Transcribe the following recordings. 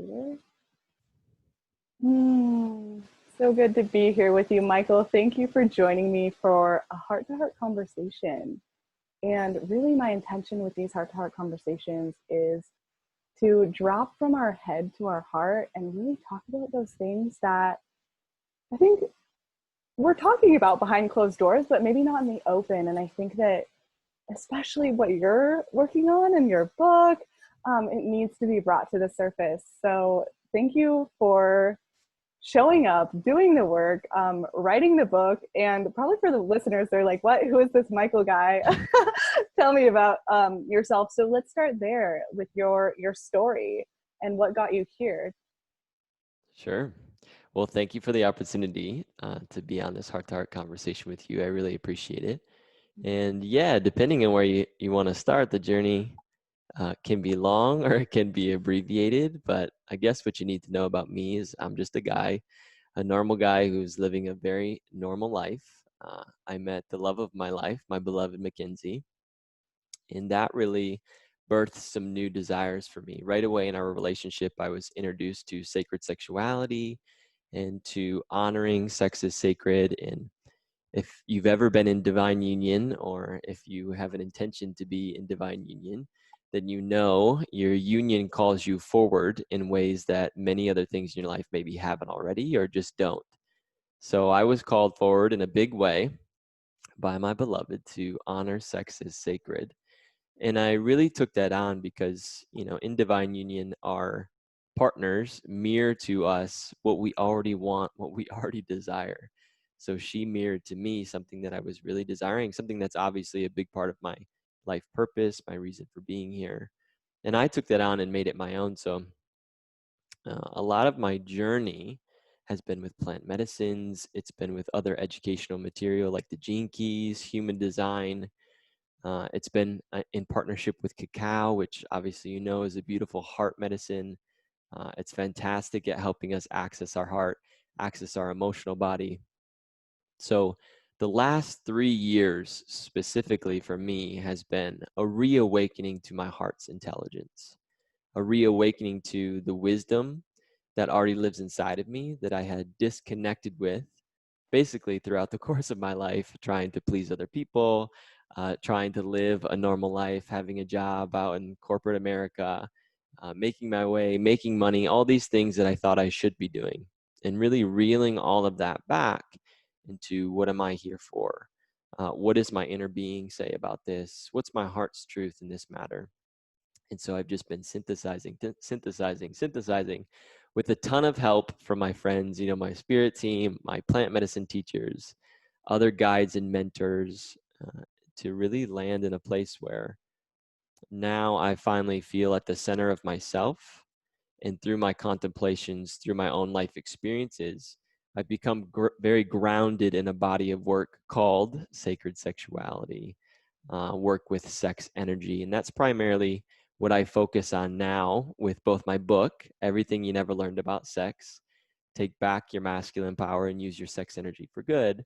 later. So good to be here with you, Michael. Thank you for joining me for a heart-to-heart conversation. And really, my intention with these heart-to-heart conversations is to drop from our head to our heart and really talk about those things that I think we're talking about behind closed doors, but maybe not in the open. And I think that especially what you're working on in your book, it needs to be brought to the surface. So thank you for showing up, doing the work, writing the book, and probably for the listeners, they're like, what, who is this Michael guy? Tell me about yourself. So let's start there with your story and what got you here. Sure. Well, thank you for the opportunity to be on this heart-to-heart conversation with you. I really appreciate it. And yeah, depending on where you want to start, the journey can be long or it can be abbreviated. But I guess what you need to know about me is I'm just a normal guy who's living a very normal life. I met the love of my life, my beloved Mackenzie, and that really birthed some new desires for me. Right away in our relationship, I was introduced to sacred sexuality and to honoring sex as sacred. And if you've ever been in divine union, or if you have an intention to be in divine union, then you know your union calls you forward in ways that many other things in your life maybe haven't already or just don't. So I was called forward in a big way by my beloved to honor sex as sacred. And I really took that on because, in divine union, our partners mirror to us what we already want, what we already desire. So she mirrored to me something that I was really desiring, something that's obviously a big part of my life purpose, my reason for being here. And I took that on and made it my own. So a lot of my journey has been with plant medicines. It's been with other educational material like the Gene Keys, human design. It's been in partnership with cacao, which obviously is a beautiful heart medicine. It's fantastic at helping us access our heart, access our emotional body. So the last 3 years specifically for me has been a reawakening to my heart's intelligence, a reawakening to the wisdom that already lives inside of me that I had disconnected with basically throughout the course of my life, trying to please other people, trying to live a normal life, having a job out in corporate America, making my way, making money, all these things that I thought I should be doing, and really reeling all of that back into what am I here for? What does my inner being say about this? What's my heart's truth in this matter? And so I've just been synthesizing with a ton of help from my friends, my spirit team, my plant medicine teachers, other guides and mentors, to really land in a place where now I finally feel at the center of myself. And through my contemplations, through my own life experiences, I've become very grounded in a body of work called sacred sexuality, work with sex energy. And that's primarily what I focus on now with both my book, Everything You Never Learned About Sex, Take Back Your Masculine Power and Use Your Sex Energy for Good,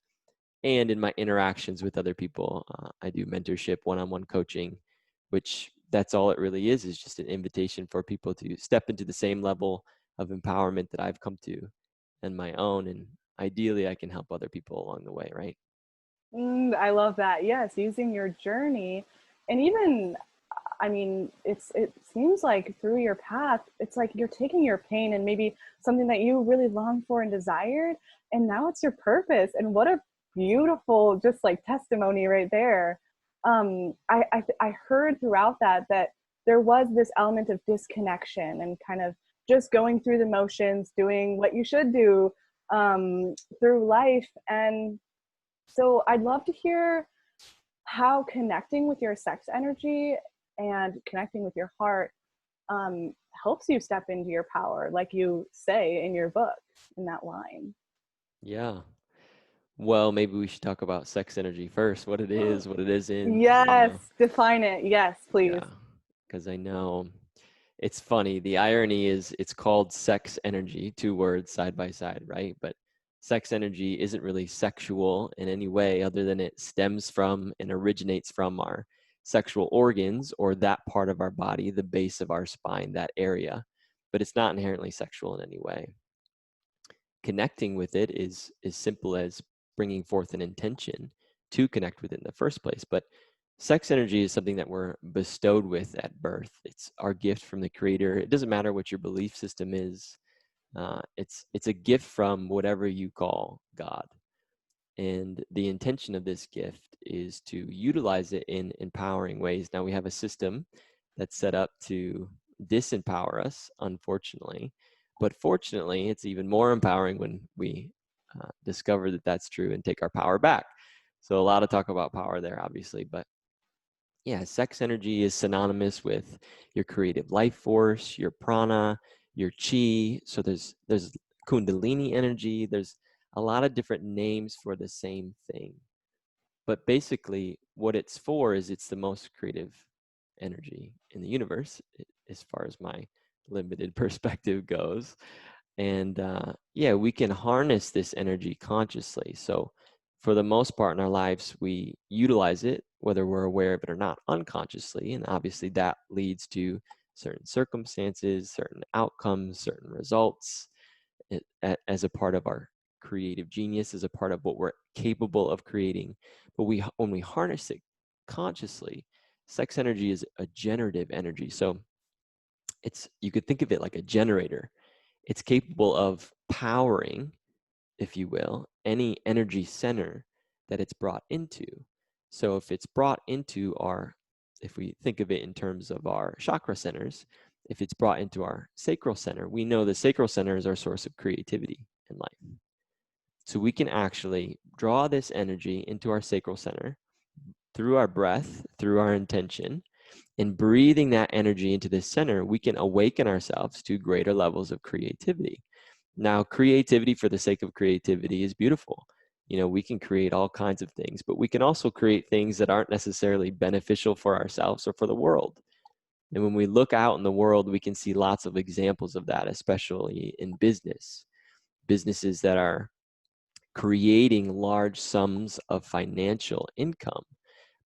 and in my interactions with other people. I do mentorship, one-on-one coaching, which that's all it really is just an invitation for people to step into the same level of empowerment that I've come to and my own. And ideally, I can help other people along the way, right? I love that. Yes, using your journey. And even, I mean, it seems like through your path, it's like you're taking your pain and maybe something that you really longed for and desired, and now it's your purpose. And what a beautiful, just like testimony right there. I heard throughout that there was this element of disconnection and kind of just going through the motions, doing what you should do through life. And so I'd love to hear how connecting with your sex energy and connecting with your heart helps you step into your power, like you say in your book, in that line. Yeah. Well, maybe we should talk about sex energy first, what it is, what it isn't, Yes, define it. Yes, please. Yeah, because I know it's funny. The irony is it's called sex energy, two words side by side, right? But sex energy isn't really sexual in any way other than it stems from and originates from our sexual organs or that part of our body, the base of our spine, that area. but it's not inherently sexual in any way. Connecting with it is as simple as bringing forth an intention to connect with it in the first place. But sex energy is something that we're bestowed with at birth. It's our gift from the Creator. It doesn't matter what your belief system is. It's a gift from whatever you call God. And the intention of this gift is to utilize it in empowering ways. Now, we have a system that's set up to disempower us, unfortunately. But fortunately, it's even more empowering when we discover that that's true and take our power back. So, a lot of talk about power there, obviously. But yeah, sex energy is synonymous with your creative life force, your prana, your chi. So there's kundalini energy. There's a lot of different names for the same thing. But basically, what it's for is it's the most creative energy in the universe, as far as my limited perspective goes. And yeah, we can harness this energy consciously. So for the most part in our lives, we utilize it, whether we're aware of it or not, unconsciously. And obviously that leads to certain circumstances, certain outcomes, certain results as a part of our creative genius, as a part of what we're capable of creating. But when we harness it consciously, sex energy is a generative energy. So you could think of it like a generator. It's capable of powering, if you will, any energy center that it's brought into. So if it's brought into if we think of it in terms of our chakra centers, if it's brought into our sacral center, we know the sacral center is our source of creativity in life. So we can actually draw this energy into our sacral center through our breath, through our intention, and breathing that energy into the center, we can awaken ourselves to greater levels of creativity. Now, creativity for the sake of creativity is beautiful. You know, we can create all kinds of things, but we can also create things that aren't necessarily beneficial for ourselves or for the world. And when we look out in the world, we can see lots of examples of that, especially in businesses that are creating large sums of financial income,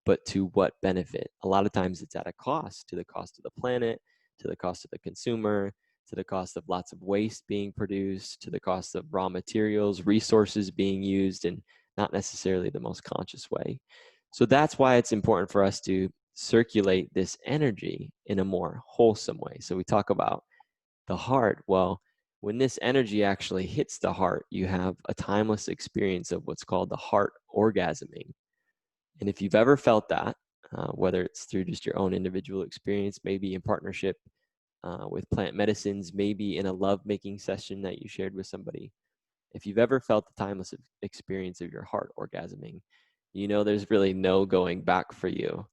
but to what benefit? A lot of times it's at a cost, to the cost of the planet, to the cost of the consumer, to the cost of lots of waste being produced, to the cost of raw materials, resources being used in not necessarily the most conscious way. So that's why it's important for us to circulate this energy in a more wholesome way. So we talk about the heart. Well, when this energy actually hits the heart, you have a timeless experience of what's called the heart orgasming. And if you've ever felt that, whether it's through just your own individual experience, maybe in partnership with plant medicines, maybe in a love-making session that you shared with somebody, if you've ever felt the timeless experience of your heart orgasming, you know there's really no going back for you.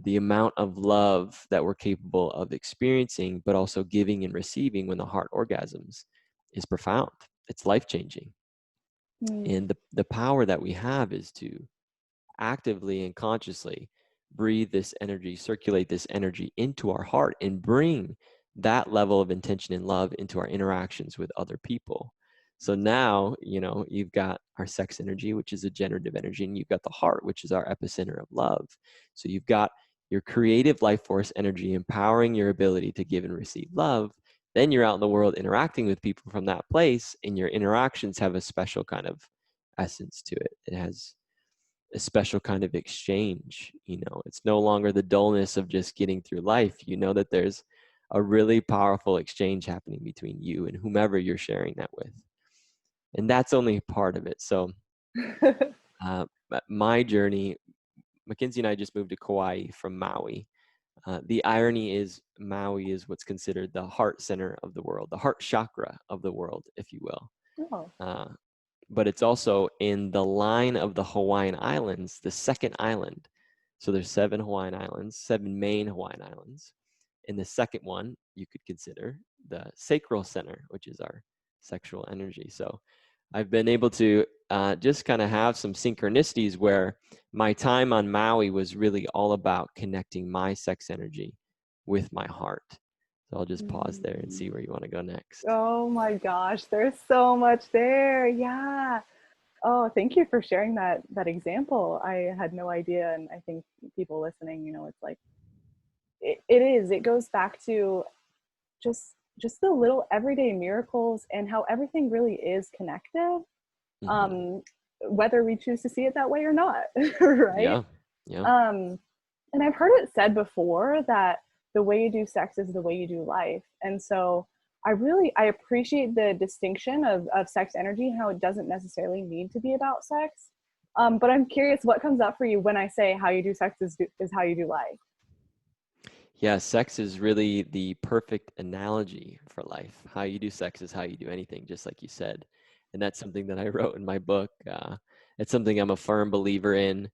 The amount of love that we're capable of experiencing, but also giving and receiving when the heart orgasms is profound. It's life-changing. Mm. And the power that we have is to actively and consciously breathe this energy, circulate this energy into our heart, and bring that level of intention and love into our interactions with other people. So now, you know, you've got our sex energy, which is a generative energy, and you've got the heart, which is our epicenter of love. So you've got your creative life force energy empowering your ability to give and receive love. Then you're out in the world interacting with people from that place, and your interactions have a special kind of essence to it. It has a special kind of exchange. You know, it's no longer the dullness of just getting through life. You know that there's a really powerful exchange happening between you and whomever you're sharing that with. And that's only part of it. So uh, my journey, Mackenzie and I just moved to Kauai from Maui. The irony is Maui is what's considered the heart center of the world, the heart chakra of the world, if you will. Oh. Uh, but it's also in the line of the Hawaiian Islands, the second island. So there's 7 Hawaiian Islands, 7 main Hawaiian Islands. And the second one you could consider the sacral center, which is our sexual energy. So I've been able to just kind of have some synchronicities where my time on Maui was really all about connecting my sex energy with my heart. So I'll just pause there and Mm. see where you want to go next. Oh my gosh, there's so much there. Yeah. Oh, thank you for sharing that example. I had no idea, and I think people listening, it's like it goes back to just just the little everyday miracles and how everything really is connected, Hmm. um, whether we choose to see it that way or not, right? Yeah. Yeah. Um, and I've heard it said before that the way you do sex is the way you do life. And so I appreciate the distinction of sex energy, how it doesn't necessarily need to be about sex. But I'm curious what comes up for you when I say how you do sex is how you do life. Yeah, sex is really the perfect analogy for life. How you do sex is how you do anything, just like you said. And that's something that I wrote in my book. It's something I'm a firm believer in.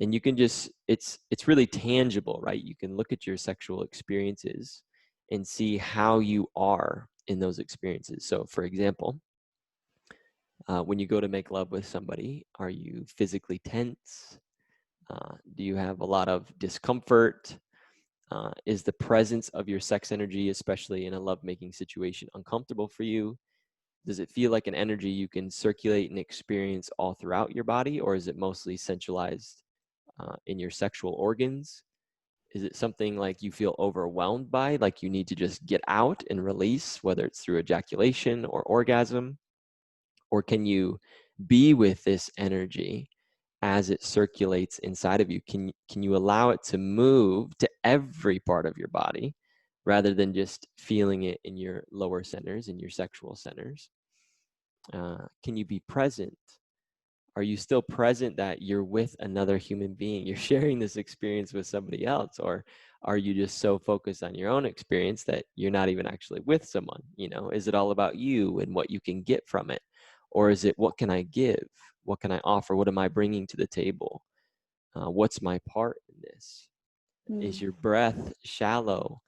And you can just, it's really tangible, right? You can look at your sexual experiences and see how you are in those experiences. So, for example, when you go to make love with somebody, are you physically tense? Do you have a lot of discomfort? Is the presence of your sex energy, especially in a lovemaking situation, uncomfortable for you? Does it feel like an energy you can circulate and experience all throughout your body, or is it mostly centralized in your sexual organs? Is it something like you feel overwhelmed by, like you need to just get out and release, whether it's through ejaculation or orgasm? Or can you be with this energy as it circulates inside of you? Can you allow it to move to every part of your body rather than just feeling it in your lower centers, in your sexual centers? Can you be present? Are you still present that you're with another human being? You're sharing this experience with somebody else, or are you just so focused on your own experience that you're not even actually with someone? You know, is it all about you and what you can get from it? Or is it, what can I give? What can I offer? What am I bringing to the table? What's my part in this? Is Mm. your breath shallow,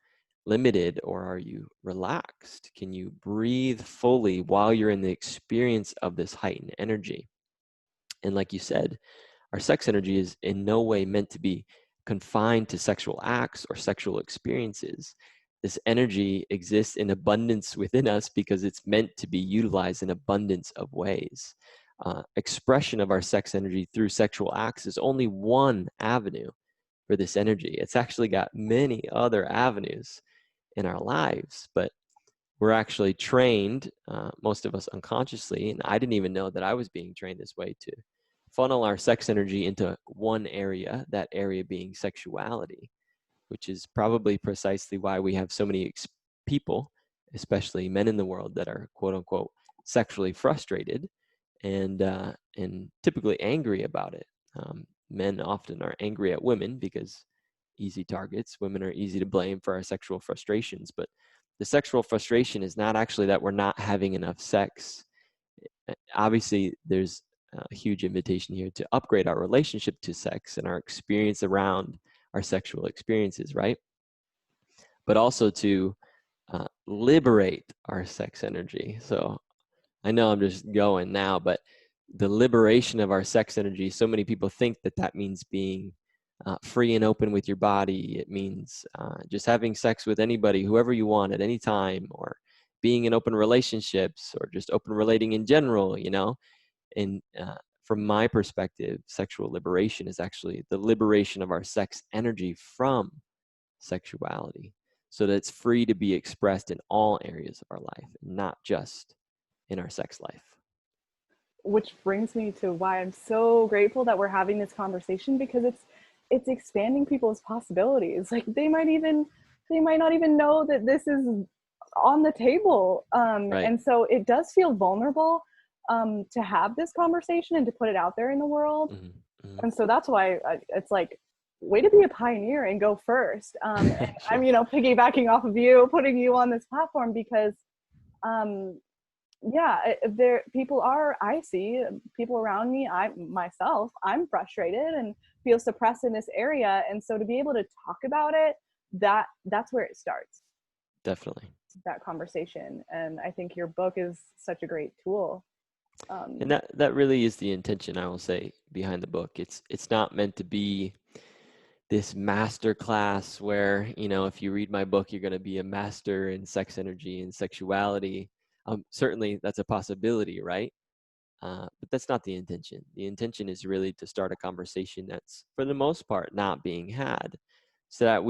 limited, or are you relaxed? Can you breathe fully while you're in the experience of this heightened energy? And like you said, our sex energy is in no way meant to be confined to sexual acts or sexual experiences. This energy exists in abundance within us because it's meant to be utilized in abundance of ways. Expression of our sex energy through sexual acts is only one avenue for this energy. It's actually got many other avenues in our lives, but we're actually trained, most of us unconsciously, and I didn't even know that I was being trained this way, to funnel our sex energy into one area, that area being sexuality, which is probably precisely why we have so many people, especially men in the world, that are quote unquote sexually frustrated and typically angry about it. Men often are angry at women because easy targets. Women are easy to blame for our sexual frustrations, but the sexual frustration is not actually that we're not having enough sex. Obviously, there's a huge invitation here to upgrade our relationship to sex and our experience around our sexual experiences, right? But also to liberate our sex energy. So I know I'm just going now, but the liberation of our sex energy, so many people think that that means being free and open with your body. It means just having sex with anybody, whoever you want at any time, or being in open relationships, or just open relating in general, you know? And from my perspective, sexual liberation is actually the liberation of our sex energy from sexuality so that it's free to be expressed in all areas of our life, not just in our sex life. Which brings me to why I'm so grateful that we're having this conversation, because it's expanding people's possibilities. Like they might not even know that this is on the table. Right. And so it does feel vulnerable to have this conversation and to put it out there in the world. Hmm. Hmm. And so that's why it's like, way to be a pioneer and go first. And I'm, Sure. piggybacking off of you, putting you on this platform because um, yeah, there people are, I see people around me, I myself, I'm frustrated and feel suppressed in this area. And so to be able to talk about it, that's where it starts, Definitely. that conversation. And I think your book is such a great tool. And um, that really is the intention, I will say, behind the book. It's not meant to be this master class where, you know, if you read my book, you're going to be a master in sex energy and sexuality. Certainly that's a possibility, right? But that's not the intention. The intention is really to start a conversation that's, for the most part, not being had, so that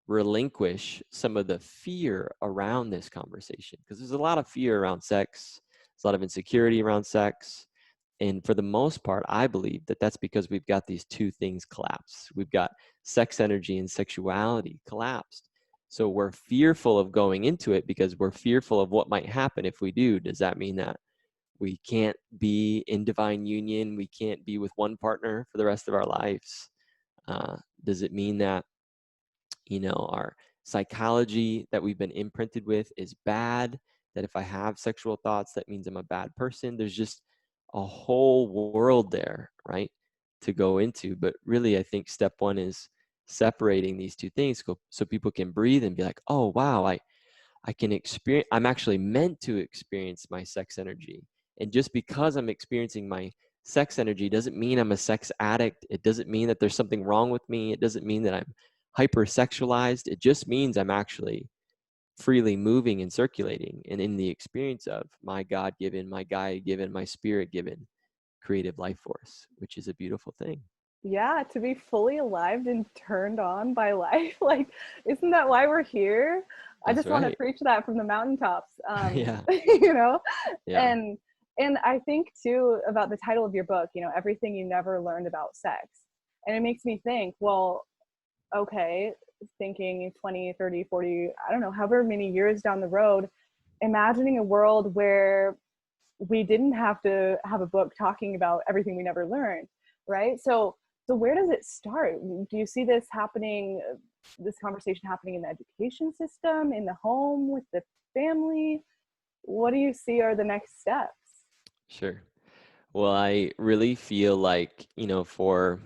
relinquish some of the fear around this conversation, because there's a lot of fear around sex, there's a lot of insecurity around sex. And for the most part, I believe that that's because we've got these two things collapsed. We've got sex energy and sexuality collapsed. So we're fearful of going into it because we're fearful of what might happen if we do. Does that mean that we can't be in divine union? We can't be with one partner for the rest of our lives? Does it mean that, our psychology that we've been imprinted with is bad? That if I have sexual thoughts, that means I'm a bad person? There's just a whole world there, right, to go into. But really, I think step one is separating these two things so people can breathe and be like, oh, wow, I can experience, I'm actually meant to experience my sex energy. And just because I'm experiencing my sex energy doesn't mean I'm a sex addict. It doesn't mean that there's something wrong with me. It doesn't mean that I'm hypersexualized. It just means I'm actually freely moving and circulating and in the experience of my God given, my Gaia given, my spirit given creative life force, which is a beautiful thing. Yeah, to be fully alive and turned on by life. Like, isn't that why we're here? I That's just want to right. preach that from the mountaintops. Yeah. You know, Yeah. and I think too about the title of your book, everything you never learned about sex. And it makes me think, well, okay, thinking 20, 30, 40, I don't know, however many years down the road, imagining a world where we didn't have to have a book talking about everything we never learned, right? So where does it start? Do you see this happening, this conversation happening in the education system, in the home, with the family? What do you see are the next steps? Sure. Well, I really feel like, for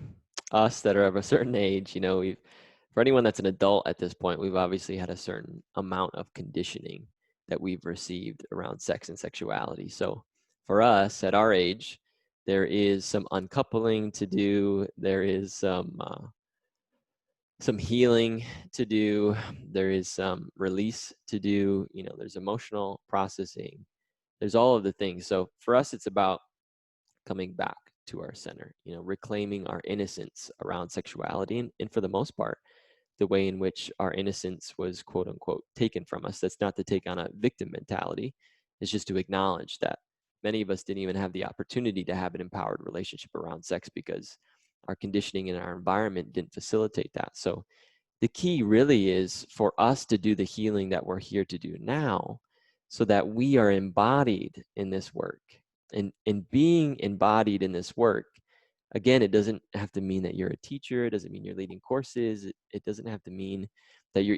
us that are of a certain age, for anyone that's an adult at this point, we've obviously had a certain amount of conditioning that we've received around sex and sexuality. So for us at our age, there is some uncoupling to do. There is some healing to do. There is some release to do. There's emotional processing. There's all of the things. So for us, it's about coming back to our center, reclaiming our innocence around sexuality. And for the most part, the way in which our innocence was quote unquote taken from us, that's not to take on a victim mentality. It's just to acknowledge that many of us didn't even have the opportunity to have an empowered relationship around sex because our conditioning and our environment didn't facilitate that. So the key really is for us to do the healing that we're here to do now so that we are embodied in this work. And being embodied in this work, again, it doesn't have to mean that you're a teacher. It doesn't mean you're leading courses. It doesn't have to mean that you're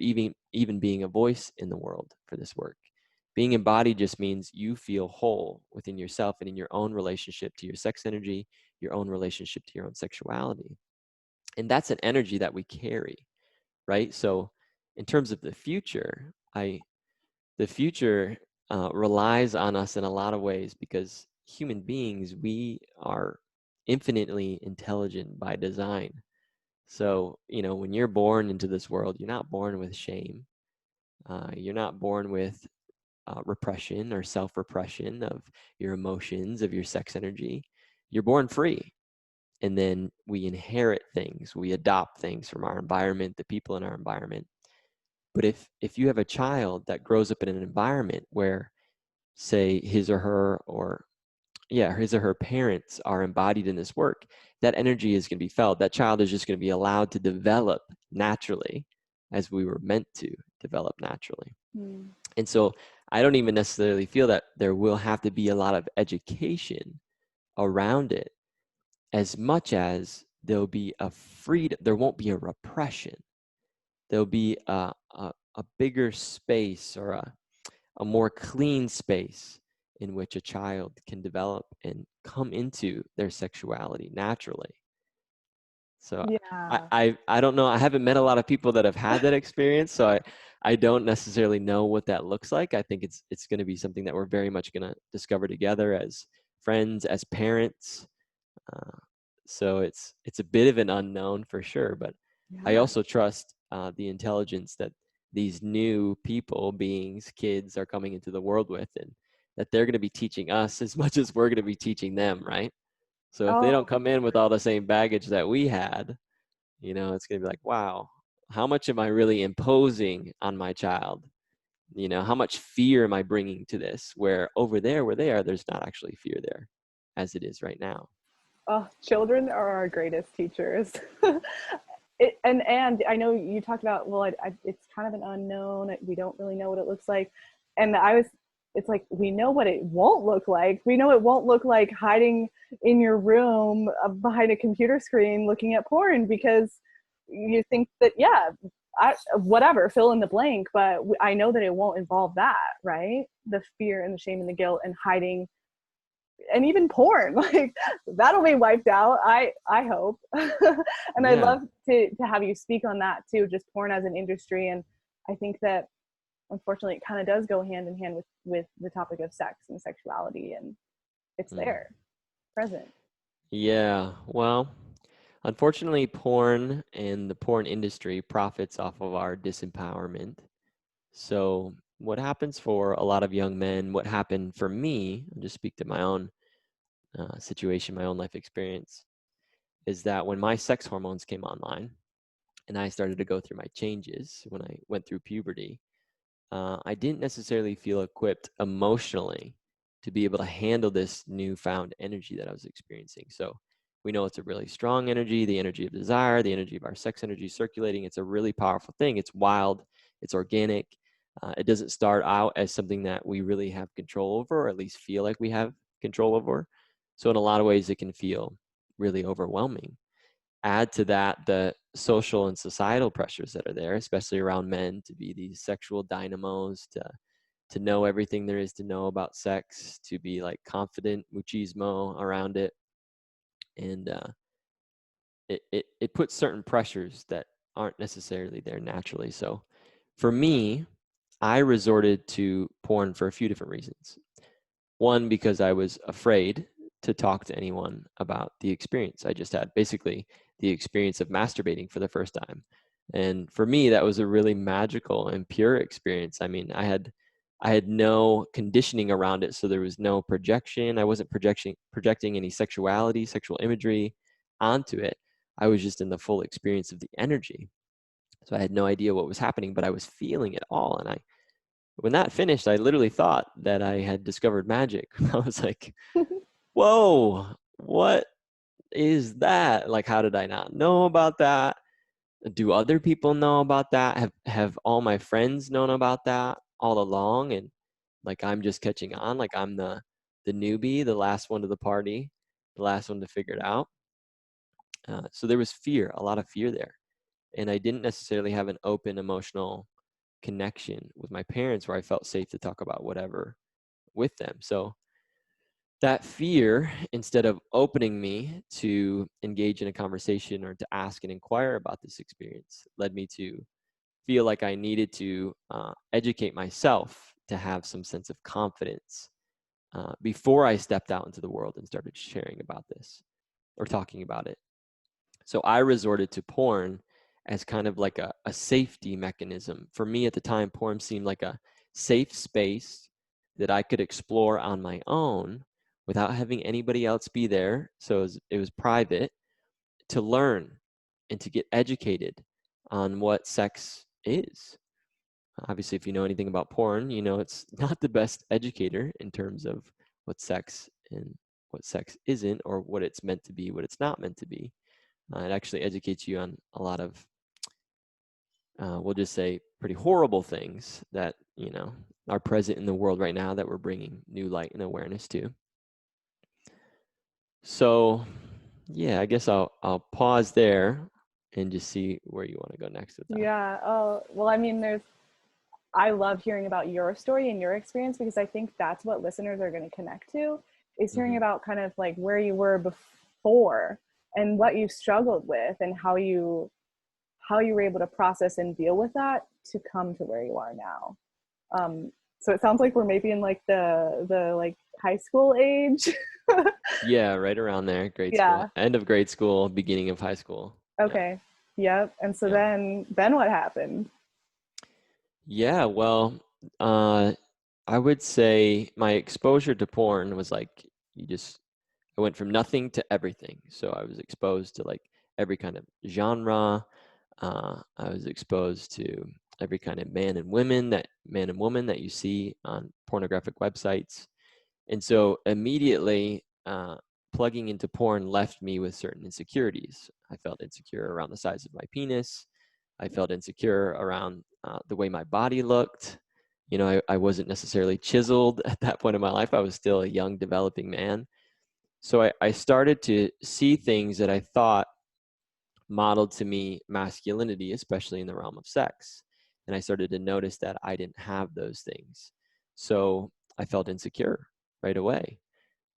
even being a voice in the world for this work. Being embodied just means you feel whole within yourself and in your own relationship to your sex energy, your own relationship to your own sexuality. And that's an energy that we carry, right? So in terms of the future, the future relies on us in a lot of ways because human beings, we are infinitely intelligent by design. So, when you're born into this world, you're not born with shame. You're not born with repression or self-repression of your emotions, of your sex energy. You're born free. And then we inherit things, we adopt things from our environment, the people in our environment. But if you have a child that grows up in an environment where, say, his or her parents are embodied in this work, that energy is going to be felt. That child is just going to be allowed to develop naturally as we were meant to develop naturally. Hmm. And so I don't even necessarily feel that there will have to be a lot of education around it as much as there'll be a freedom. There won't be a repression. There'll be a bigger space or a more clean space in which a child can develop and come into their sexuality naturally. So Yeah. I don't know. I haven't met a lot of people that have had that experience, so I don't necessarily know what that looks like. I think it's going to be something that we're very much going to discover together as friends, as parents. Uh, so it's a bit of an unknown for sure, but I Yeah. also trust the intelligence that these new people, beings, kids are coming into the world with, and that they're going to be teaching us as much as we're going to be teaching them, right? So if they don't Oh, come in with all the same baggage that we had, it's going to be like, wow, how much am I really imposing on my child? You know, how much fear am I bringing to this? Where over there, where they are, there's not actually fear there as it is right now. Oh, children are our greatest teachers. And I know you talked about, well, it's kind of an unknown. We don't really know what it looks like. And it's like, we know what it won't look like. We know it won't look like hiding in your room behind a computer screen looking at porn, because you think that, yeah, whatever, fill in the blank. But I know that it won't involve that, right? The fear and the shame and the guilt and hiding, and even porn, like that'll be wiped out, I hope. And I'd Yeah. love to have you speak on that too, just porn as an industry. And I think that unfortunately it kind of does go hand in hand with the topic of sex and sexuality, and it's Mm. there, present. Yeah. Well, unfortunately, porn and the porn industry profits off of our disempowerment. So, what happens for a lot of young men, what happened for me, I'll just speak to my own situation, my own life experience, is that when my sex hormones came online and I started to go through my changes when I went through puberty, I didn't necessarily feel equipped emotionally to be able to handle this newfound energy that I was experiencing. So we know it's a really strong energy, the energy of desire, the energy of our sex energy circulating. It's a really powerful thing. It's wild, it's organic. It doesn't start out as something that we really have control over, or at least feel like we have control over. So in a lot of ways, it can feel really overwhelming. Add to that the social and societal pressures that are there, especially around men, to be these sexual dynamos, to know everything there is to know about sex, to be like confident machismo around it. And it puts certain pressures that aren't necessarily there naturally. So for me, I resorted to porn for a few different reasons. One, because I was afraid to talk to anyone about the experience I just had, basically the experience of masturbating for the first time. And for me, that was a really magical and pure experience. I mean, I had no conditioning around it, so there was no projection. I wasn't projecting any sexuality, sexual imagery onto it. I was just in the full experience of the energy. So I had no idea what was happening, but I was feeling it all. And when that finished, I literally thought that I had discovered magic. I was like, whoa, what is that? Like, how did I not know about that? Do other people know about that? Have all my friends known about that all along? And like, I'm just catching on, like I'm the newbie, the last one to the party, the last one to figure it out. So there was fear, a lot of fear there. And I didn't necessarily have an open emotional connection with my parents where I felt safe to talk about whatever with them. So that fear, instead of opening me to engage in a conversation or to ask and inquire about this experience, led me to feel like I needed to educate myself to have some sense of confidence before I stepped out into the world and started sharing about this or talking about it. So I resorted to porn as kind of like a safety mechanism. For me at the time, porn seemed like a safe space that I could explore on my own without having anybody else be there. So it was private, to learn and to get educated on what sex is. Obviously, if you know anything about porn, you know it's not the best educator in terms of what sex and what sex isn't, or what it's meant to be, what it's not meant to be. It actually educates you on a lot of, we'll just say, pretty horrible things that, are present in the world right now that we're bringing new light and awareness to. So, yeah, I guess I'll pause there and just see where you want to go next with that. Yeah. Oh, well, I mean, I love hearing about your story and your experience, because I think that's what listeners are going to connect to, is hearing Hmm. about kind of like where you were before and what you struggled with, and how you were able to process and deal with that to come to where you are now. So it sounds like we're maybe in like the like high school age. Yeah, right around there, grade school, Yeah. end of grade school, beginning of high school. Yeah, Okay. Yep. And so yeah. then what happened? Yeah, well, uh, I would say my exposure to porn was like, I went from nothing to everything. So I was exposed to like every kind of genre. I was exposed to every kind of man and woman that you see on pornographic websites. And so immediately, plugging into porn left me with certain insecurities. I felt insecure around the size of my penis. I felt insecure around the way my body looked. You know, I wasn't necessarily chiseled at that point in my life. I was still a young, developing man. So I started to see things that I thought modeled to me masculinity, especially in the realm of sex. And I started to notice that I didn't have those things. So I felt insecure right away.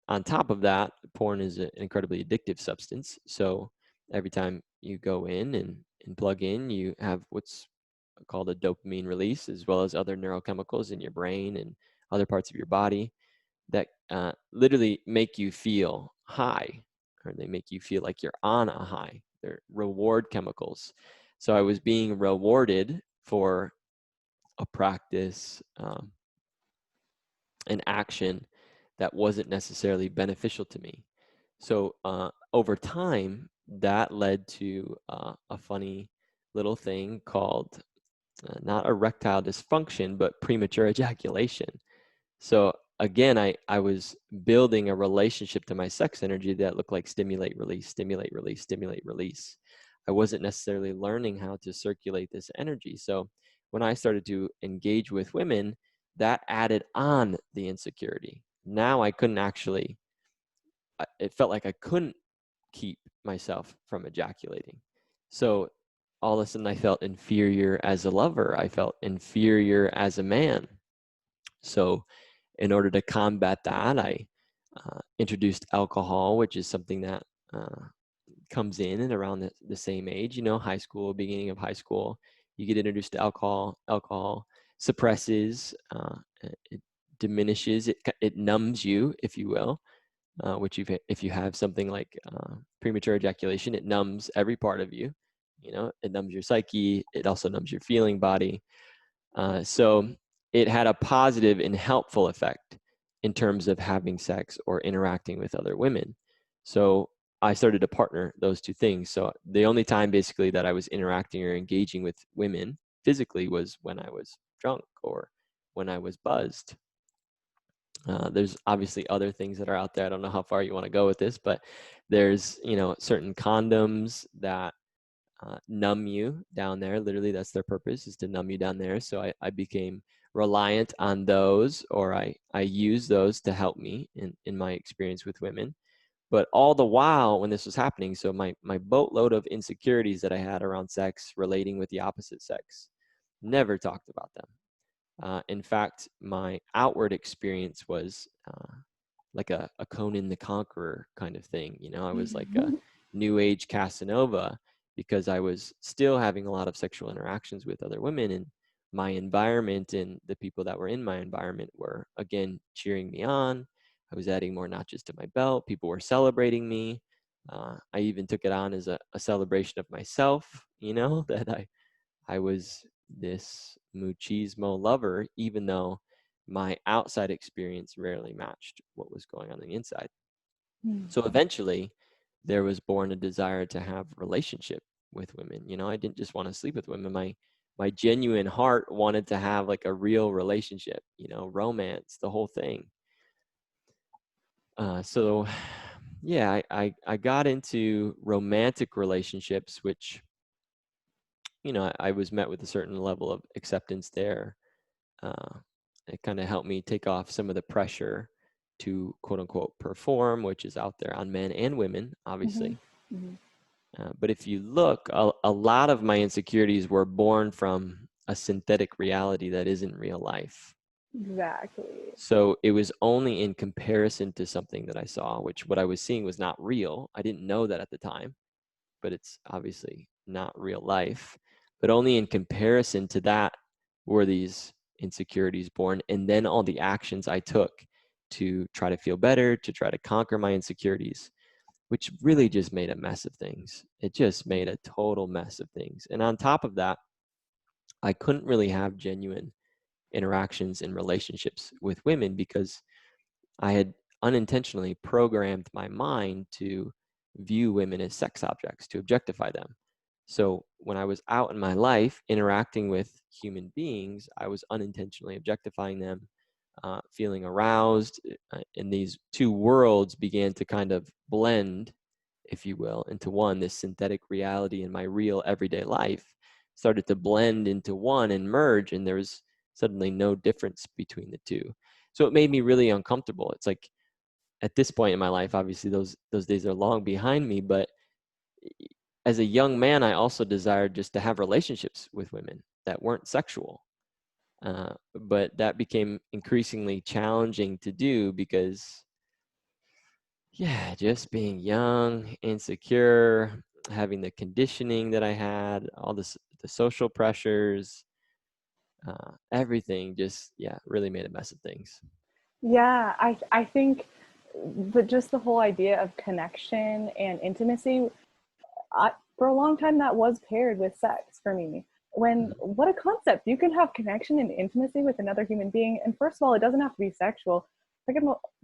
On top of that, porn is an incredibly addictive substance. So every time you go in and plug in, you have what's called a dopamine release, as well as other neurochemicals in your brain and other parts of your body that literally make you feel high, or they make you feel like you're on a high. They're reward chemicals. So I was being rewarded for a practice, an action that wasn't necessarily beneficial to me. So over time, that led to a funny little thing called not erectile dysfunction, but premature ejaculation. So again, I was building a relationship to my sex energy that looked like stimulate, release, stimulate, release, stimulate, release. I wasn't necessarily learning how to circulate this energy. So when I started to engage with women, that added on the insecurity. Now I couldn't actually, it felt like I couldn't keep myself from ejaculating. So all of a sudden I felt inferior as a lover. I felt inferior as a man. So in order to combat that, I introduced alcohol, which is something that comes in and around the same age, you know, high school, beginning of high school. You get introduced to alcohol. Alcohol suppresses, it diminishes, it numbs you, if you will. Which if you have something like premature ejaculation, it numbs every part of you. You know, it numbs your psyche. It also numbs your feeling body. So it had a positive and helpful effect in terms of having sex or interacting with other women. So I started to partner those two things. So the only time basically that I was interacting or engaging with women physically was when I was drunk or when I was buzzed. There's obviously other things that are out there. I don't know how far you want to go with this, but there's, you know, certain condoms that numb you down there. Literally, that's their purpose, is to numb you down there. So I became reliant on those, or I use those to help me in my experience with women. But all the while when this was happening, so my boatload of insecurities that I had around sex relating with the opposite sex, never talked about them. In fact, my outward experience was like a Conan the Conqueror kind of thing. You know, I was like a new age Casanova because I was still having a lot of sexual interactions with other women, and my environment and the people that were in my environment were, again, cheering me on. I was adding more notches to my belt. People were celebrating me. I even took it on as a celebration of myself, you know, that I was this machismo lover, even though my outside experience rarely matched what was going on the inside. So eventually, there was born a desire to have relationship with women. You know, I didn't just want to sleep with women. My genuine heart wanted to have like a real relationship. You know, romance, the whole thing. So, yeah, I got into romantic relationships, which, you know, I was met with a certain level of acceptance there. Uh, it kind of helped me take off some of the pressure to quote unquote perform, which is out there on men and women, Mm-hmm. obviously. Mm-hmm. But if you look, a lot of my insecurities were born from a synthetic reality that isn't real life. Exactly. So it was only in comparison to something that I saw, which what I was seeing was not real. I didn't know that at the time, but it's obviously not real life. But only in comparison to that were these insecurities born. And then all the actions I took to try to feel better, to try to conquer my insecurities, which really just made a mess of things. It just made a total mess of things. And on top of that, I couldn't really have genuine interactions and relationships with women because I had unintentionally programmed my mind to view women as sex objects, to objectify them. So when I was out in my life interacting with human beings, I was unintentionally objectifying them, feeling aroused, and these two worlds began to kind of blend, if you will, into one. This synthetic reality and my real everyday life started to blend into one and merge, and there was suddenly no difference between the two. So it made me really uncomfortable. It's like at this point in my life, obviously those days are long behind me, but as a young man, I also desired just to have relationships with women that weren't sexual. But that became increasingly challenging to do because, yeah, just being young, insecure, having the conditioning that I had, all the social pressures, everything just, yeah, really made a mess of things. Yeah, I think just the whole idea of connection and intimacy, for a long time that was paired with sex for me. When Mhm. what a concept! You can have connection and intimacy with another human being, and first of all, it doesn't have to be sexual.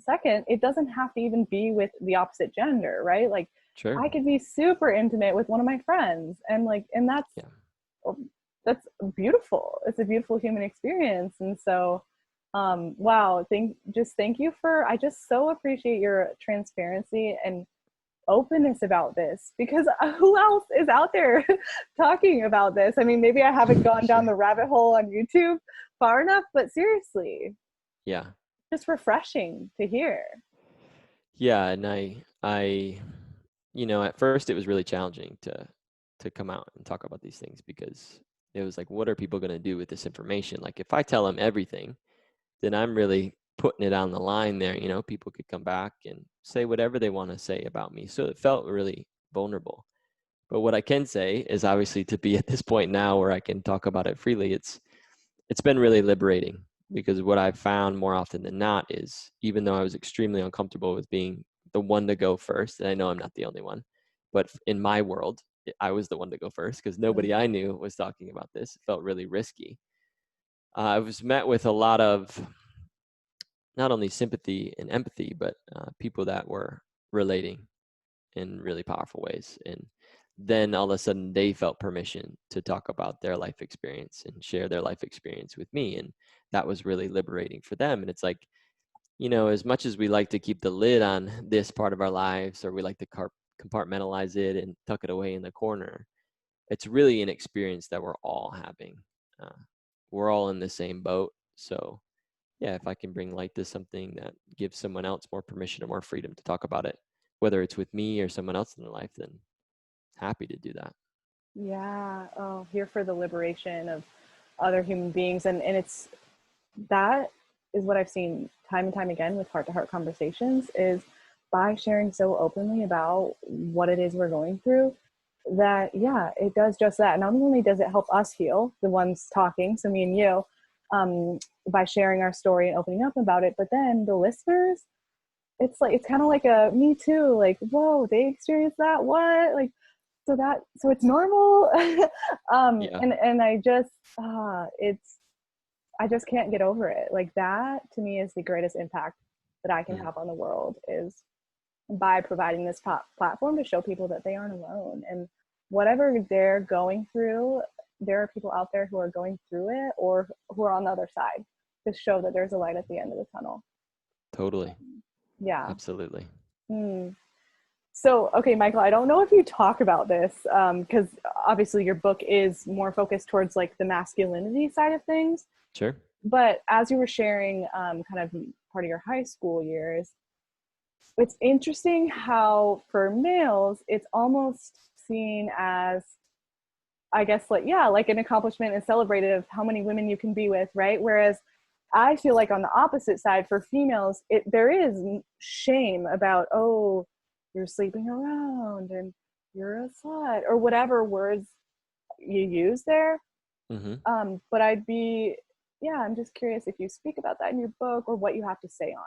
Second, it doesn't have to even be with the opposite gender, right? Like, Sure. I could be super intimate with one of my friends, and Yeah. that's beautiful. It's a beautiful human experience. And so, wow, thank you for, I just so appreciate your transparency and openness about this, because who else is out there talking about this? I mean, maybe I haven't gone down Sure. the rabbit hole on YouTube far enough, but seriously, Yeah. just refreshing to hear. Yeah. And at first it was really challenging to come out and talk about these things because it was like, what are people going to do with this information? Like, if I tell them everything, then I'm really putting it on the line there. People could come back and say whatever they want to say about me. So it felt really vulnerable. But what I can say is obviously to be at this point now where I can talk about it freely, it's been really liberating because what I've found more often than not is even though I was extremely uncomfortable with being the one to go first, and I know I'm not the only one, but in my world, I was the one to go first because nobody I knew was talking about this. It felt really risky. I was met with a lot of not only sympathy and empathy, but people that were relating in really powerful ways. And then all of a sudden, they felt permission to talk about their life experience and share their life experience with me. And that was really liberating for them. And it's like, as much as we like to keep the lid on this part of our lives, or we like to compartmentalize it and tuck it away in the corner, it's really an experience that we're all having. Uh, we're all in the same boat. So, yeah, if I can bring light to something that gives someone else more permission or more freedom to talk about it, whether it's with me or someone else in their life, then happy to do that. Yeah. Oh, here for the liberation of other human beings. And that is what I've seen time and time again with heart to heart conversations, is by sharing so openly about what it is we're going through, that, yeah, it does just that. Not only does it help us heal, the ones talking, so me and you, by sharing our story and opening up about it, but then the listeners, it's kind of like a me too, like, whoa, they experienced that, what, like, so it's normal. Yeah. And I just, it's, I just can't get over it. Like, that to me is the greatest impact that I can Mm, have on the world, is by providing this platform to show people that they aren't alone. And whatever they're going through, there are people out there who are going through it, or who are on the other side, to show that there's a light at the end of the tunnel. totally. Yeah. Absolutely. Hmm. So, okay, Michael, I don't know if you talk about this, because obviously your book is more focused towards like the masculinity side of things. Sure. But as you were sharing, kind of part of your high school years, it's interesting how for males, it's almost seen as, I guess, like, yeah, like an accomplishment and celebrated of how many women you can be with, right? Whereas I feel like on the opposite side for females, there is shame about, oh, you're sleeping around and you're a slut, or whatever words you use there. Hmm. But yeah, I'm just curious if you speak about that in your book, or what you have to say on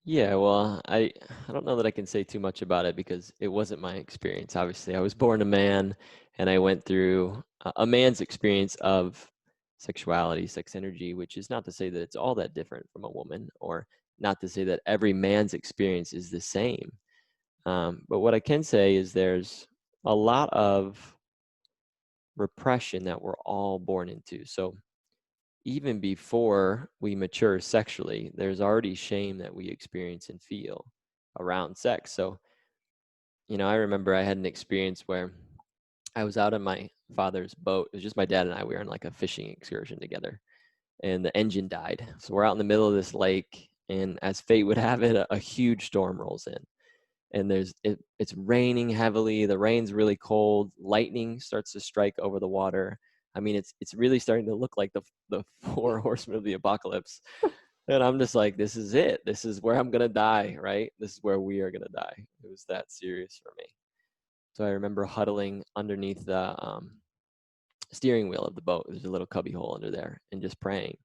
Yeah, well, I don't know that I can say too much about it because it wasn't my experience. Obviously, I was born a man and I went through a man's experience of sexuality, sex energy, which is not to say that it's all that different from a woman, or not to say that every man's experience is the same. But what I can say is a lot of repression that we're all born into. So even before we mature sexually, there's already shame that we experience and feel around sex. So, I remember I had an experience where I was out on my father's boat. It was just my dad and I. We were on like a fishing excursion together, and the engine died. So we're out in the middle of this lake, and as fate would have it, a huge storm rolls in. And it's raining heavily. The rain's really cold. Lightning starts to strike over the water. I mean, it's really starting to look like the four horsemen of the apocalypse. And I'm just like, this is it. This is where I'm gonna die, right? This is where we are gonna die. It was that serious for me. So I remember huddling underneath the steering wheel of the boat. There's a little cubby hole under there, and just praying.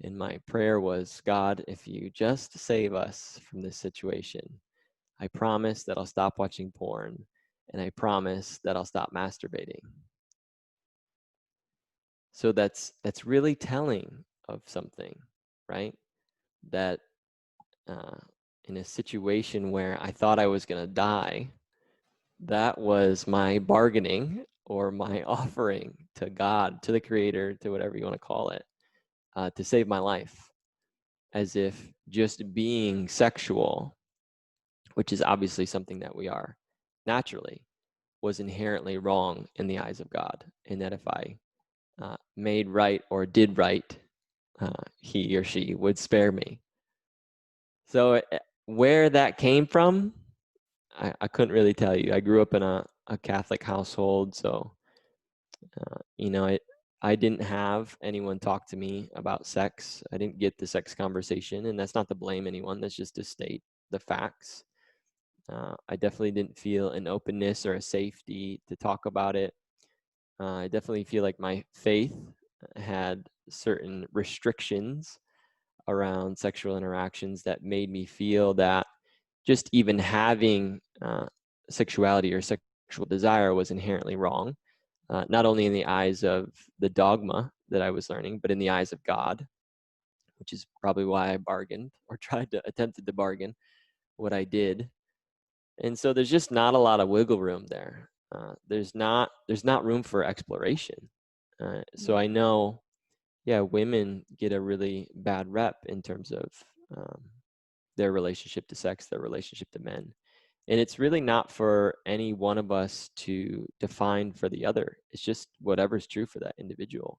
And my prayer was, God, if you just save us from this situation, I promise that I'll stop watching porn, and I promise that I'll stop masturbating. So that's really telling of something, right? That uh, in a situation where I thought I was going to die, that was my bargaining or my offering to God, to the Creator, to whatever you want to call it, to save my life. As if just being sexual, which is obviously something that we are naturally, was inherently wrong in the eyes of God, and that if I made right or did right, he or she would spare me. So where that came from, I couldn't really tell you. I grew up in a Catholic household, so I didn't have anyone talk to me about sex. I didn't get the sex conversation, and that's not to blame anyone. That's just to state the facts. I definitely didn't feel an openness or a safety to talk about it. I definitely feel like my faith had certain restrictions around sexual interactions that made me feel that just even having sexuality or sexual desire was inherently wrong, not only in the eyes of the dogma that I was learning, but in the eyes of God, which is probably why I bargained or attempted to bargain what I did. And so there's just not a lot of wiggle room there. There's not room for exploration. So I know, yeah, women get a really bad rep in terms of um, their relationship to sex, their relationship to men. And it's really not for any one of us to define for the other. It's just whatever's true for that individual.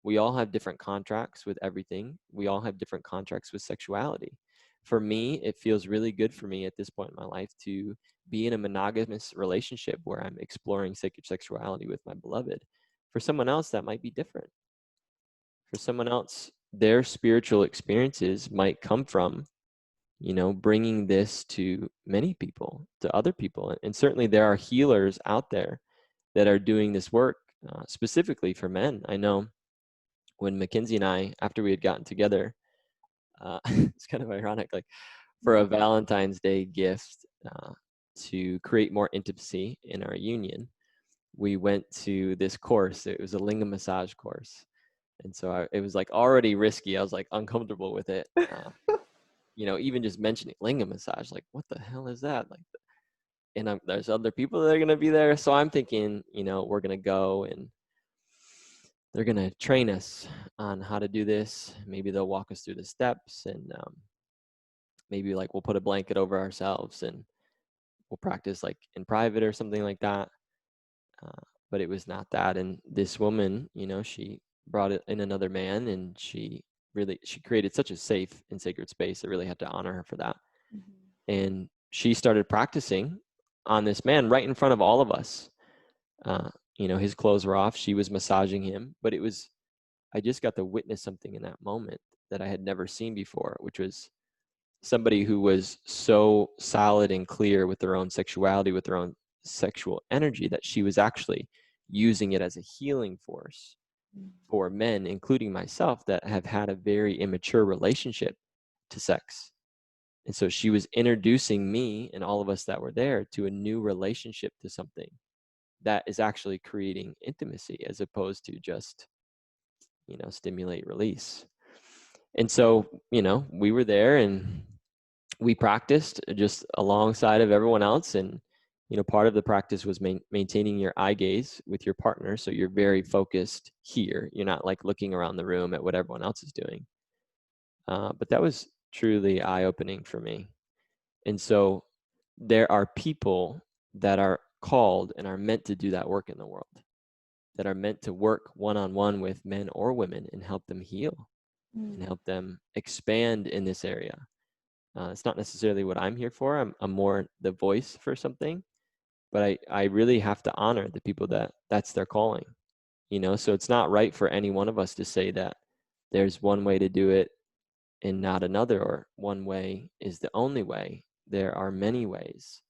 We all have different contracts with everything. We all have different contracts with sexuality. For me, it feels really good for me at this point in my life to be in a monogamous relationship where I'm exploring sacred sexuality with my beloved. For someone else, that might be different. For someone else, their spiritual experiences might come from bringing this to many people, to other people. And certainly there are healers out there that are doing this work specifically for men. I know when Mackenzie and I, after we had gotten together, it's kind of ironic, like for a Valentine's Day gift to create more intimacy in our union, we went to this course. It was a Lingam massage course. And so it was like already risky. I was like uncomfortable with it. Even just mentioning Lingam massage, like, what the hell is that? Like, and there's other people that are going to be there. So I'm thinking, we're going to go and they're going to train us on how to do this. Maybe they'll walk us through the steps, and maybe like we'll put a blanket over ourselves and we'll practice like in private or something like that. But it was not that. And this woman, she brought in another man, and she created such a safe and sacred space. I really had to honor her for that. And she started practicing on this man right in front of all of us. His clothes were off. She was massaging him, but I just got to witness something in that moment that I had never seen before, which was somebody who was so solid and clear with their own sexuality, with their own sexual energy, that she was actually using it as a healing force for men, including myself, that have had a very immature relationship to sex. And so she was introducing me and all of us that were there to a new relationship to something that is actually creating intimacy as opposed to just, stimulate release. And so, we were there and we practiced just alongside of everyone else. And Part of the practice was maintaining your eye gaze with your partner. So you're very focused here. You're not like looking around the room at what everyone else is doing. But that was truly eye-opening for me. And so there are people that are called and are meant to do that work in the world, that are meant to work one-on-one with men or women and help them heal and help them expand in this area. It's not necessarily what I'm here for. I'm more the voice for something, but I really have to honor the people that's their calling, so it's not right for any one of us to say that there's one way to do it and not another, or one way is the only way. There are many ways.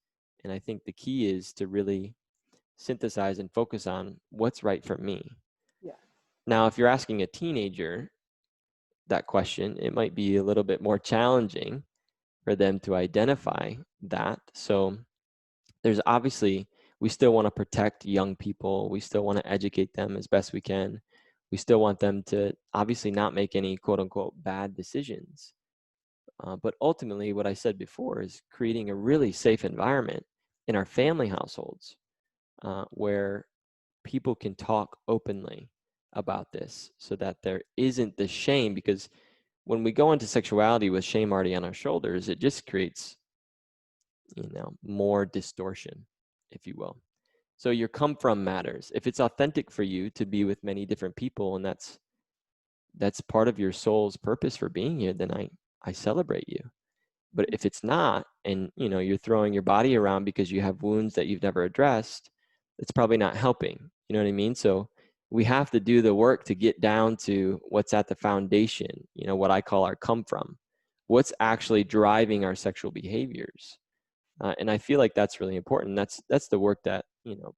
And I think the key is to really synthesize and focus on what's right for me. Yeah. Now, if you're asking a teenager that question, it might be a little bit more challenging for them to identify that. So there's obviously, we still want to protect young people. We still want to educate them as best we can. We still want them to obviously not make any quote unquote bad decisions. But ultimately, what I said before is creating a really safe environment in our family households where people can talk openly about this, so that there isn't the shame. Because when we go into sexuality with shame already on our shoulders, it just creates, more distortion, if you will. So your come from matters. If it's authentic for you to be with many different people, and that's part of your soul's purpose for being here, then I celebrate you. But if it's not, and you're throwing your body around because you have wounds that you've never addressed, it's probably not helping. You know what I mean? So we have to do the work to get down to what's at the foundation, what I call our come from. What's actually driving our sexual behaviors? And I feel like that's really important. That's the work that,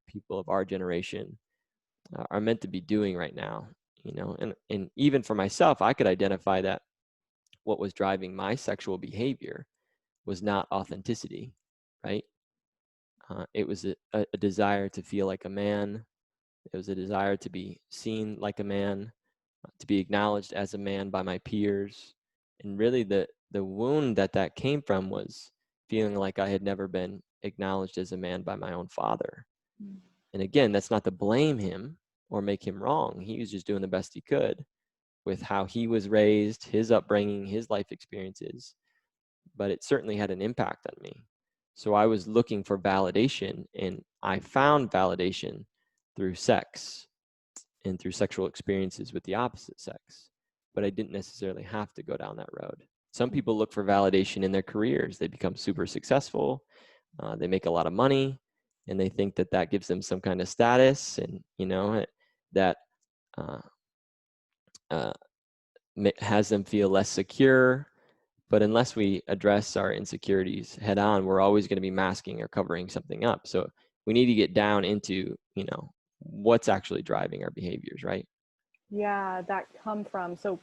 people of our generation are meant to be doing right now. And even for myself, I could identify that what was driving my sexual behavior was not authenticity, right? It was a desire to feel like a man. It was a desire to be seen like a man, to be acknowledged as a man by my peers. And really the wound that came from was feeling like I had never been acknowledged as a man by my own father. And again, that's not to blame him or make him wrong. He was just doing the best he could with how he was raised, his upbringing, his life experiences. But it certainly had an impact on me. So I was looking for validation, and I found validation through sex and through sexual experiences with the opposite sex. But I didn't necessarily have to go down that road. Some people look for validation in their careers. They become super successful. They make a lot of money, and they think that gives them some kind of status, and that uh, uh, has them feel less secure. But unless we address our insecurities head on, we're always going to be masking or covering something up. So we need to get down into, what's actually driving our behaviors, right? Yeah, that come from, so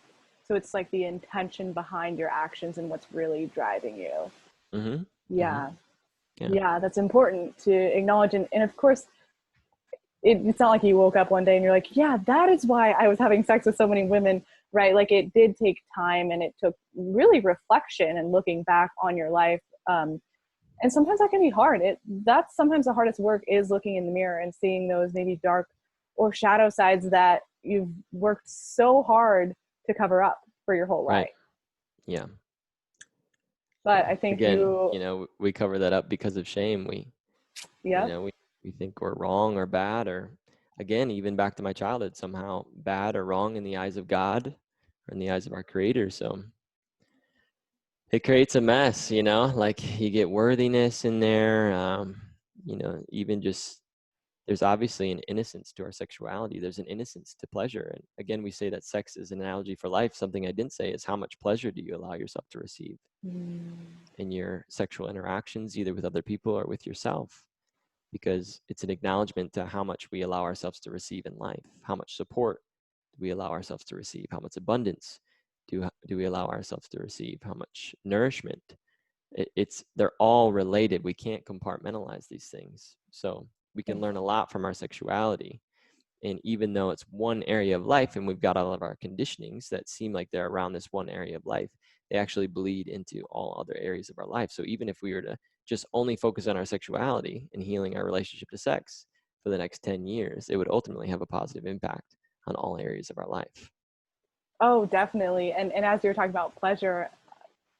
it's like the intention behind your actions and what's really driving you. Mm-hmm. Mm-hmm. Yeah. Yeah. Yeah, that's important to acknowledge. And of course, it's not like you woke up one day and you're like, yeah, that is why I was having sex with so many women, right? Like it did take time, and it took really reflection and looking back on your life. And sometimes that can be hard. That's sometimes the hardest work, is looking in the mirror and seeing those maybe dark or shadow sides that you've worked so hard to cover up for your whole Right. life. Yeah. But Yeah. I think Again, you, we cover that up because of shame. You yep. know, we think we're wrong or bad, or again, even back to my childhood, somehow bad or wrong in the eyes of God or in the eyes of our creator. So it creates a mess, like you get worthiness in there. Even just, there's obviously an innocence to our sexuality. There's an innocence to pleasure. And again, we say that sex is an analogy for life. Something I didn't say is, how much pleasure do you allow yourself to receive in your sexual interactions, either with other people or with yourself? Because it's an acknowledgement to how much we allow ourselves to receive in life. How much support do we allow ourselves to receive? How much abundance do we allow ourselves to receive? How much nourishment? They're all related. We can't compartmentalize these things. So we can learn a lot from our sexuality. And even though it's one area of life, and we've got all of our conditionings that seem like they're around this one area of life, they actually bleed into all other areas of our life. So even if we were to just only focus on our sexuality and healing our relationship to sex for the next 10 years, it would ultimately have a positive impact on all areas of our life. Oh, definitely. And as you're talking about pleasure,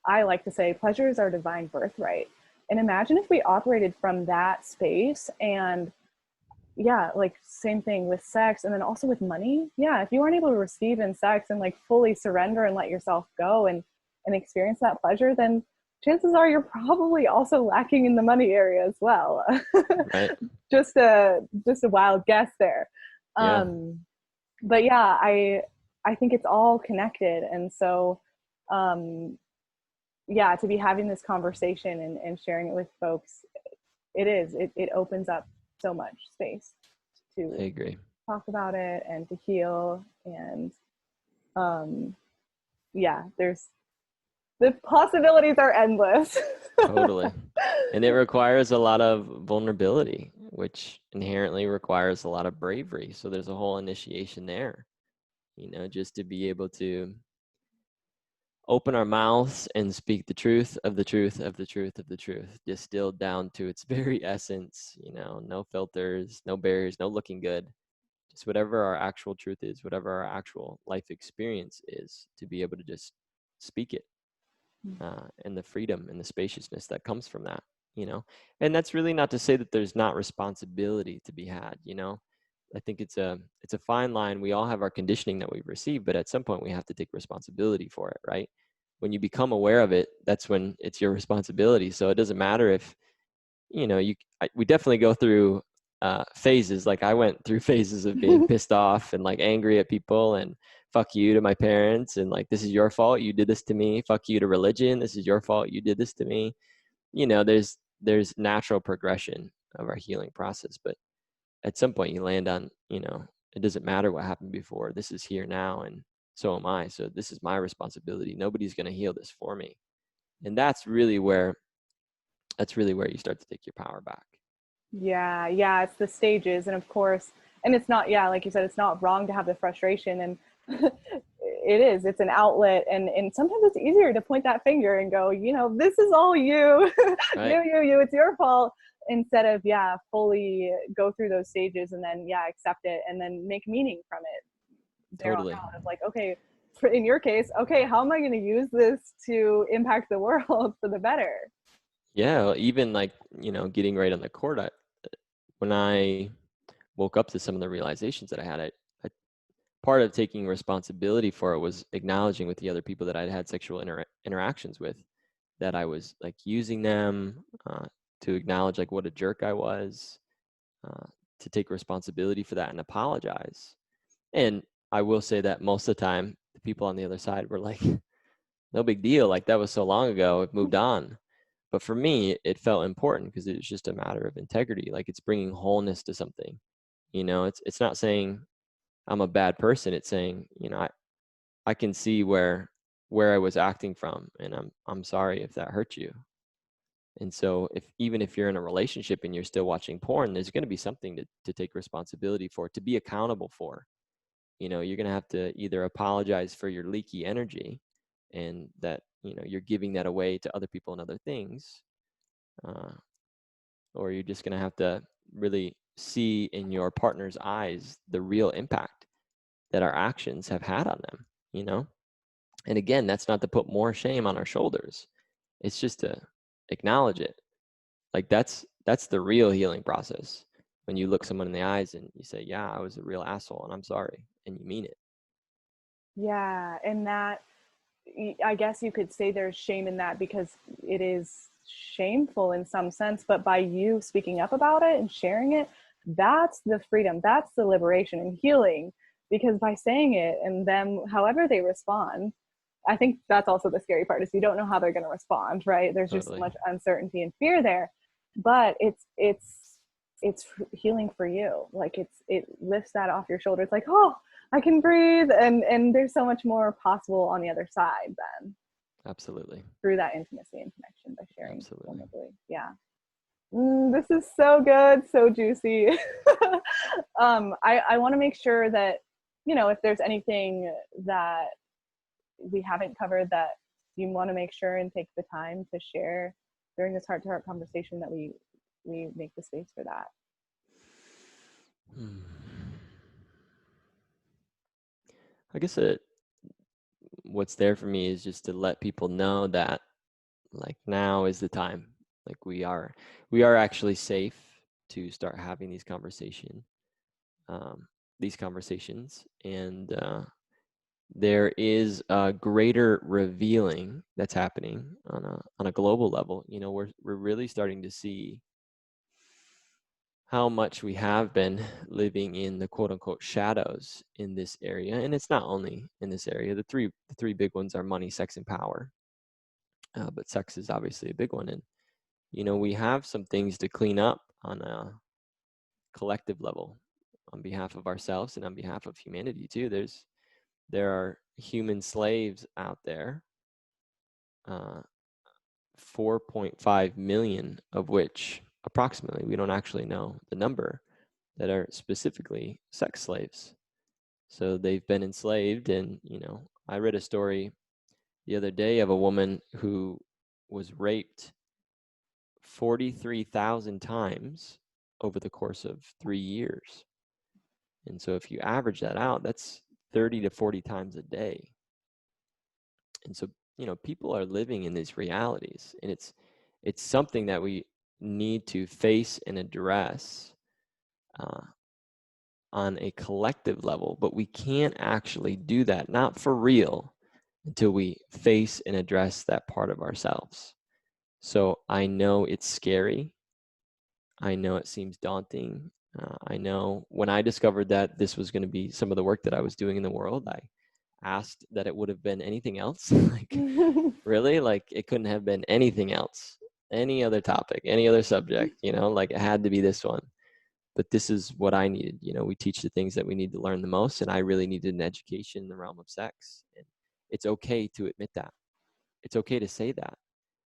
I like to say pleasure is our divine birthright. And imagine if we operated from that space. And yeah, like same thing with sex, and then also with money. Yeah, if you aren't able to receive in sex and like fully surrender and let yourself go and experience that pleasure, then chances are you're probably also lacking in the money area as well. Right. Just a wild guess there. Yeah. But yeah, I think it's all connected. And so um yeah, to be having this conversation and sharing it with folks, it opens up so much space I to agree. talk about it and to heal. And um yeah, there's the possibilities are endless. Totally. And it requires a lot of vulnerability, which inherently requires a lot of bravery. So there's a whole initiation there, just to be able to open our mouths and speak the truth of the truth of the truth of the truth, distilled down to its very essence, no filters, no barriers, no looking good, just whatever our actual truth is, whatever our actual life experience is, to be able to just speak it, and the freedom and the spaciousness that comes from that, and that's really not to say that there's not responsibility to be had. I think it's a fine line. We all have our conditioning that we've received, but at some point we have to take responsibility for it, right? When you become aware of it, that's when it's your responsibility. So it doesn't matter if we definitely go through phases. Like I went through phases of being pissed off and like angry at people and fuck you to my parents and like, this is your fault, you did this to me. Fuck you to religion, this is your fault, you did this to me. There's natural progression of our healing process, but at some point you land on, it doesn't matter what happened before. This is here now, and so am I. So this is my responsibility. Nobody's going to heal this for me. And that's really where you start to take your power back. Yeah, it's the stages. And of course, and it's not, yeah, like you said, it's not wrong to have the frustration. And it's an outlet. And sometimes it's easier to point that finger and go, this is all you, Right. you, it's your fault, instead of, yeah, fully go through those stages and then, yeah, accept it and then make meaning from it there on Totally. out of like, okay, in your case, okay, how am I going to use this to impact the world for the better? Yeah. Even like, getting right on the court. When I woke up to some of the realizations that I had, part of taking responsibility for it was acknowledging with the other people that I'd had sexual interactions with, that I was like using them, to acknowledge like what a jerk I was, uh, to take responsibility for that and apologize. And I will say that most of the time, the people on the other side were like, no big deal. Like that was so long ago, it moved on. But for me, it felt important because it was just a matter of integrity. Like it's bringing wholeness to something. It's not saying I'm a bad person. It's saying, I can see where I was acting from, and I'm sorry if that hurt you. And so even if you're in a relationship and you're still watching porn, there's going to be something to take responsibility for, to be accountable for. You're going to have to either apologize for your leaky energy, and that, you're giving that away to other people and other things, uh, or you're just going to have to really see in your partner's eyes the real impact that our actions have had on them, you know? And again, that's not to put more shame on our shoulders. It's just to acknowledge it. Like that's the real healing process. When you look someone in the eyes and you say, "Yeah, I was a real asshole and I'm sorry," and you mean it. Yeah, and that, I guess you could say there's shame in that because it is shameful in some sense, but by you speaking up about it and sharing it, that's the freedom, that's the liberation and healing. Because by saying it and them, however they respond, I think that's also the scary part, is you don't know how they're going to respond, right? There's just so Totally. much uncertainty and fear there, but it's healing for you. Like it lifts that off your shoulders. Like, oh, I can breathe, and there's so much more possible on the other side then, Absolutely. through that intimacy and connection by sharing Absolutely. vulnerably. Yeah. This is so good, so juicy. I want to make sure that, if there's anything that we haven't covered that you want to make sure and take the time to share, during this heart-to-heart conversation that we make the space for that. I guess what's there for me is just to let people know that like now is the time. Like we are actually safe to start having these conversations, and there is a greater revealing that's happening on a global level. You know, we're really starting to see how much we have been living in the quote unquote shadows in this area. And it's not only in this area. The three big ones are money, sex, and power. But sex is obviously a big one. And, you know, we have some things to clean up on a collective level on behalf of ourselves and on behalf of humanity too. There are human slaves out there, 4.5 million of which approximately, we don't actually know the number, that are specifically sex slaves. So they've been enslaved. And, you know, I read a story the other day of a woman who was raped 43,000 times over the course of 3 years. And so if you average that out, that's 30 to 40 times a day. And so, you know, people are living in these realities, and it's something that we need to face and address on a collective level, but we can't actually do that, not for real, until we face and address that part of ourselves. So I know it's scary. I know it seems daunting. I know when I discovered that this was going to be some of the work that I was doing in the world, I asked that it would have been anything else. Like, really? Like, it couldn't have been anything else, any other topic, any other subject, you know, like it had to be this one. But this is what I needed. You know, we teach the things that we need to learn the most, and I really needed an education in the realm of sex. And it's okay to admit that. It's okay to say that.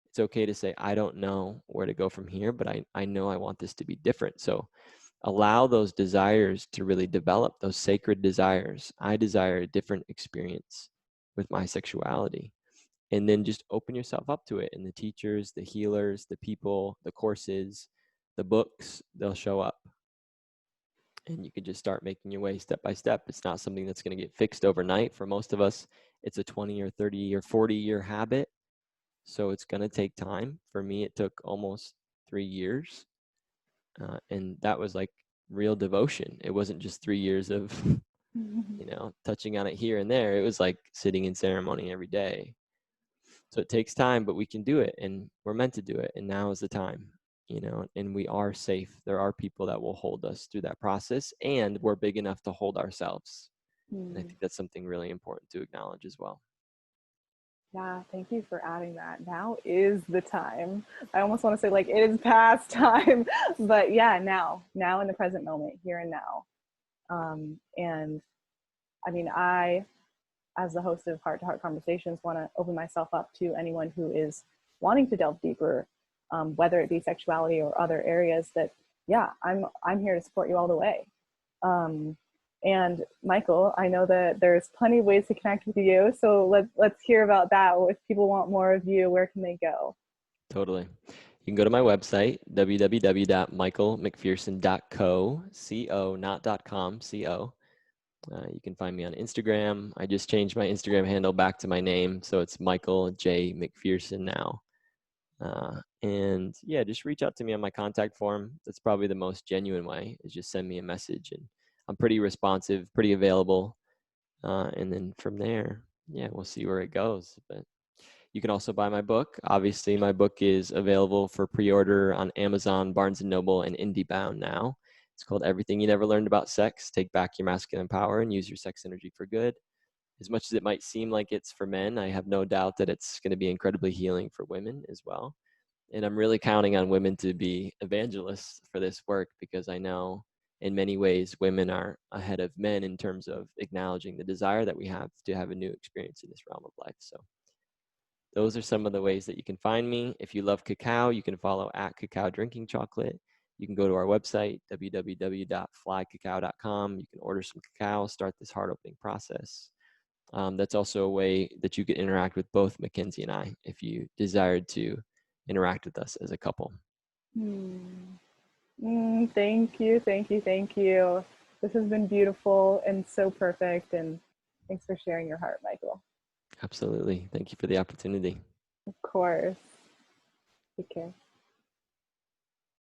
It's okay to say, I don't know where to go from here, but I know I want this to be different. So allow those desires to really develop, those sacred desires. I desire a different experience with my sexuality. And then just open yourself up to it. And the teachers, the healers, the people, the courses, the books, they'll show up. And you can just start making your way step by step. It's not something that's going to get fixed overnight. For most of us, it's a 20 or 30 or 40-year habit. So it's going to take time. For me, it took almost 3 years. And that was like real devotion. It wasn't just 3 years of, you know, touching on it here and there. It was like sitting in ceremony every day. So it takes time, but we can do it, and we're meant to do it. And now is the time, you know, and we are safe. There are people that will hold us through that process, and we're big enough to hold ourselves. And I think that's something really important to acknowledge as well. Yeah, thank you for adding that. Now is the time. I almost want to say like it is past time, but yeah, now in the present moment, here and now. And I mean, as the host of Heart to Heart Conversations, want to open myself up to anyone who is wanting to delve deeper, whether it be sexuality or other areas. That yeah, I'm here to support you all the way. And Michael, I know that there's plenty of ways to connect with you, so let's hear about that. If people want more of you, where can they go? Totally. You can go to my website, www.michaelmcpherson.co, C-O, not .com, C-O. You can find me on Instagram. I just changed my Instagram handle back to my name, so it's Michael J. McPherson now. And yeah, just reach out to me on my contact form. That's probably the most genuine way, is just send me a message. And I'm pretty responsive, pretty available. And then from there, yeah, we'll see where it goes. But you can also buy my book. Obviously, my book is available for pre-order on Amazon, Barnes & Noble, and IndieBound now. It's called Everything You Never Learned About Sex. Take back your masculine power and use your sex energy for good. As much as it might seem like it's for men, I have no doubt that it's going to be incredibly healing for women as well. And I'm really counting on women to be evangelists for this work, because I know in many ways women are ahead of men in terms of acknowledging the desire that we have to have a new experience in this realm of life. So those are some of the ways that you can find me. If you love cacao, you can follow at KAKAO Drinking Chocolate. You can go to our website, www.flycacao.com. You can order some cacao, start this heart opening process. That's also a way that you can interact with both Mackenzie and I if you desired to interact with us as a couple. Thank you, thank you, thank you. This has been beautiful and so perfect. And thanks for sharing your heart, Michael. Absolutely. Thank you for the opportunity. Of course. Take care.